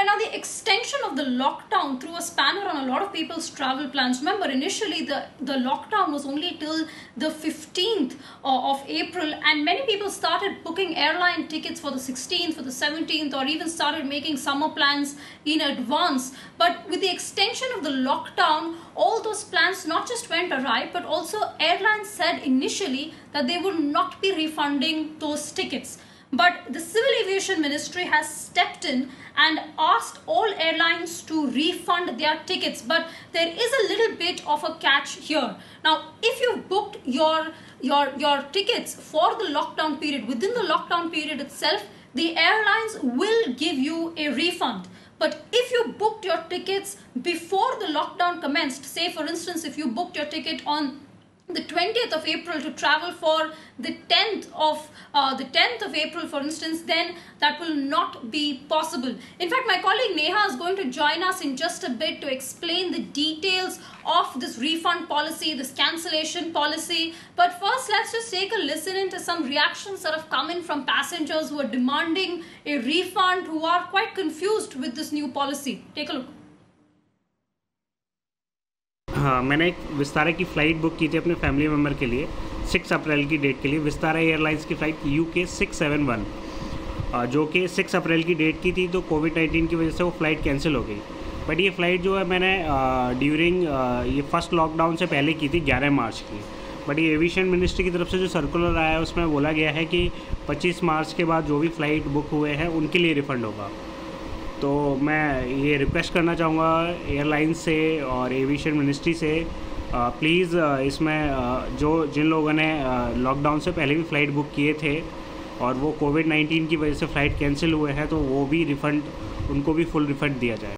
Right now, the extension of the lockdown threw a spanner on a lot of people's travel plans. Remember, initially the lockdown was only till the 15th of April, and many people started booking airline tickets for the 16th, for the 17th, or even started making summer plans in advance. But with the extension of the lockdown, all those plans not just went awry, but also airlines said initially that they would not be refunding those tickets. But the Civil Aviation Ministry has stepped in and asked all airlines to refund their tickets. But there is a little bit of a catch here. Now, if you've booked your tickets for the lockdown period, within the lockdown period itself, the airlines will give you a refund. But if you booked your tickets before the lockdown commenced, say for instance, if you booked your ticket on the 20th of April to travel for the 10th of April, for instance, then that will not be possible. In fact, my colleague Neha is going to join us in just a bit to explain the details of this refund policy, this cancellation policy. But first, let's just take a listen into some reactions that have come in from passengers who are demanding a refund, who are quite confused with this new policy. Take a look. हाँ, मैंने एक विस्तारा की flight book की थी अपने family member के लिए 6 अप्रैल की डेट के लिए। विस्तारा एयरलाइंस की फ़्लाइट UK 671 जो कि 6 अप्रैल की डेट की थी, तो कोविड-19 की वजह से वो फ़्लाइट कैंसिल हो गई। बट ये फ़्लाइट जो है मैंने ड्यूरिंग ये फर्स्ट लॉकडाउन से पहले की थी 11 मार्च की। बट ये एविएशन मिनिस्ट्री की तरफ से जो सर्कुलर आया है उसमें बोला गया है कि 25 मार्च के बाद जो भी फ़्लाइट बुक हुए हैं उनके लिए रिफ़ंड होगा। तो मैं ये रिक्वेस्ट करना चाहूँगा एयरलाइंस से और एविएशन मिनिस्ट्री से, प्लीज़ इसमें जिन लोगों ने लॉकडाउन से पहले भी फ़्लाइट बुक किए थे और वो कोविड-19 की वजह से फ़्लाइट कैंसिल हुए हैं, तो वो भी रिफ़ंड, उनको भी फुल रिफ़ंड दिया जाए।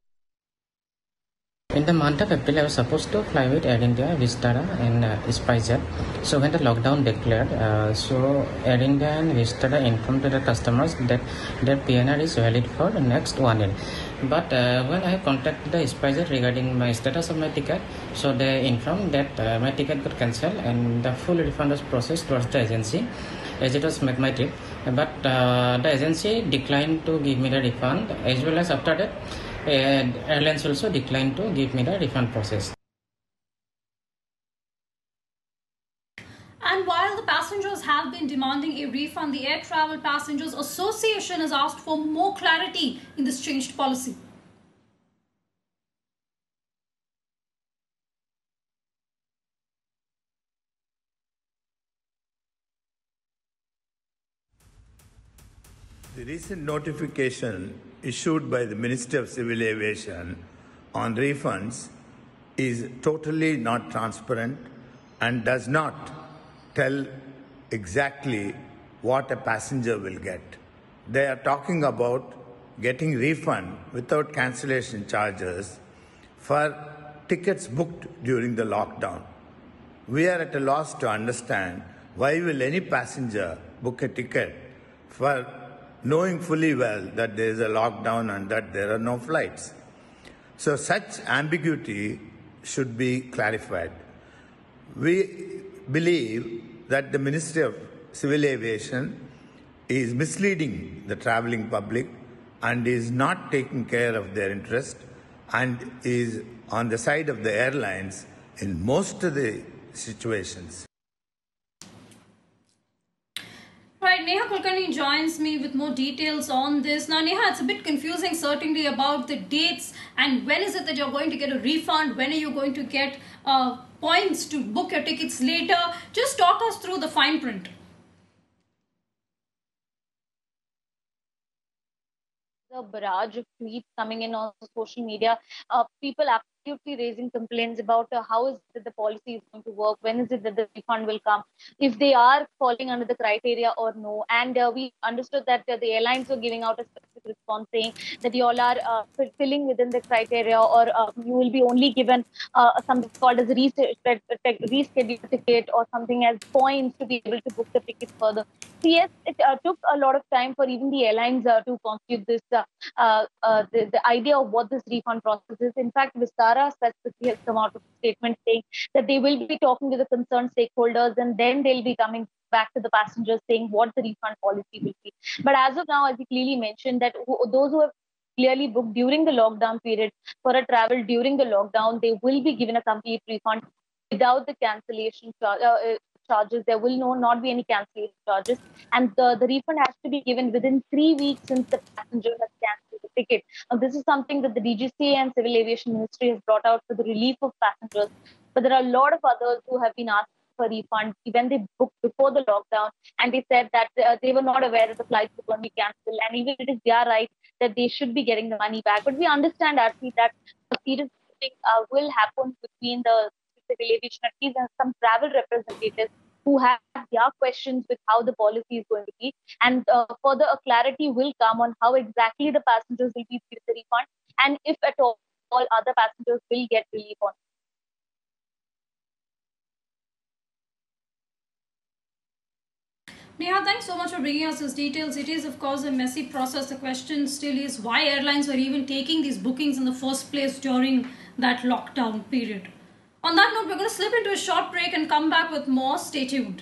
In the month of April, I was supposed to fly with Air India, Vistara, and SpiceJet. So when the lockdown declared, so Air India and Vistara informed to the customers that their PNR is valid for the next 1 year. But when I contacted the SpiceJet regarding my status of my ticket, so they informed that my ticket got cancelled and the full refund was processed towards the agency as it was my trip. But the agency declined to give me the refund, as well as after that, airlines also declined to give me the refund process. And while the passengers have been demanding a refund, the Air Travel Passengers Association has asked for more clarity in this changed policy. The recent notification issued by the Ministry of Civil Aviation on refunds is totally not transparent and does not tell exactly what a passenger will get. They are talking about getting refund without cancellation charges for tickets booked during the lockdown. We are at a loss to understand why will any passenger book a ticket for knowing fully well that there is a lockdown and that there are no flights. So such ambiguity should be clarified. We believe that the Ministry of Civil Aviation is misleading the traveling public and is not taking care of their interest and is on the side of the airlines in most of the situations. Right, Neha Kulkarni joins me with more details on this. Now, Neha, it's a bit confusing certainly about the dates and when is it that you're going to get a refund, when are you going to get points to book your tickets later. Just talk us through the fine print. The barrage of tweets coming in on social media, people actively raising complaints about how is it the policy is going to work, when is it that the refund will come, if they are falling under the criteria or no. And we understood that the airlines were giving out a specific response saying that you all are filling within the criteria, or you will be only given something called as a rescheduled ticket or something as points to be able to book the ticket further. So yes, it took a lot of time for even the airlines to compute this, the idea of what this refund process is. In fact, Vistara specifically has come out with a statement saying that they will be talking to the concerned stakeholders and then they'll be coming back to the passengers saying what the refund policy will be. But as of now, as you clearly mentioned, that those who have clearly booked during the lockdown period for a travel during the lockdown, they will be given a complete refund without the charges. There will not be any cancellation charges, and the refund has to be given within 3 weeks since the passenger has cancelled the ticket. Now, this is something that the DGCA and Civil Aviation Ministry has brought out for the relief of passengers. But there are a lot of others who have been asked for refund when they booked before the lockdown, and they said that they were not aware that the flights were going to be cancelled, and even it is their right that they should be getting the money back. But we understand actually that a serious meeting will happen between the civil aviation authorities and some travel representatives who have their questions with how the policy is going to be, and further a clarity will come on how exactly the passengers will be given the refund, and if at all other passengers will get relief on. Neha, thanks so much for bringing us these details. It is, of course, a messy process. The question still is why airlines were even taking these bookings in the first place during that lockdown period. On that note, we're going to slip into a short break and come back with more. Stay tuned.